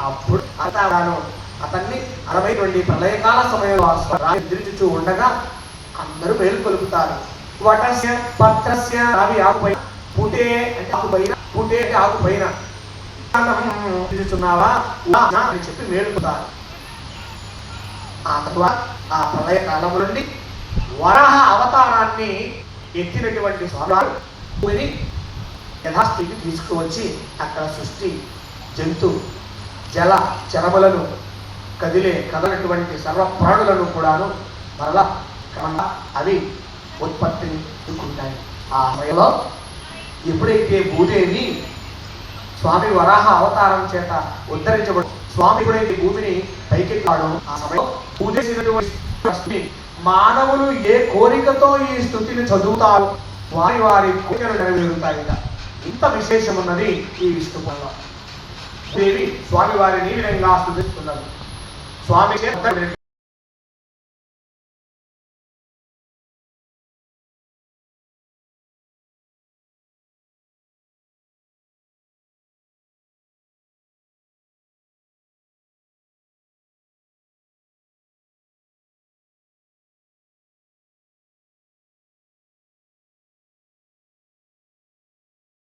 అప్పుడు అతన్ని 60 ప్రళయకాల సమయంలో ఎదురుచూ ఉండగా అందరూ మేలుకొలుపుతారు. వటస్య పత్రస్య అవి ఆకుపై పుటే అంటే ఆకుపైన పుటే అంటే ఆకుపైన చూస్తున్నావా అని చెప్పి మేలుకుతారు. ఆ తర్వాత ఆ ప్రళయ కాలము నుండి వరాహ అవతారాన్ని ఎత్తినటువంటి స్వామి యథాస్థితికి తీసుకువచ్చి అక్కడ సృష్టి జంతు జల చరములను కదలటువంటి సర్వ ప్రాణులను కూడాను మరలా క్రమంగా అవి ఉత్పత్తిని ఎదుర్కొంటాయి. ఆ సమయంలో ఎప్పుడైతే భూదేవి స్వామి వరాహ అవతారం చేత ఉద్ధరించబడు స్వామి ఎప్పుడైతే భూమిని పైకెత్తాడో ఆ సమయంలో భూదేవి మానవులు ఏ కోరికతో ఈ స్తుతిని చదువుతారో వారి వారి కోరికలు నెరవేరుతాయిట. ఇంత విశేషం ఉన్నది ఈ విష్ణు పురాణంలో. దేవి స్వామి వారిని ఈ విధంగా స్తుతిస్తున్నారు. స్వామికి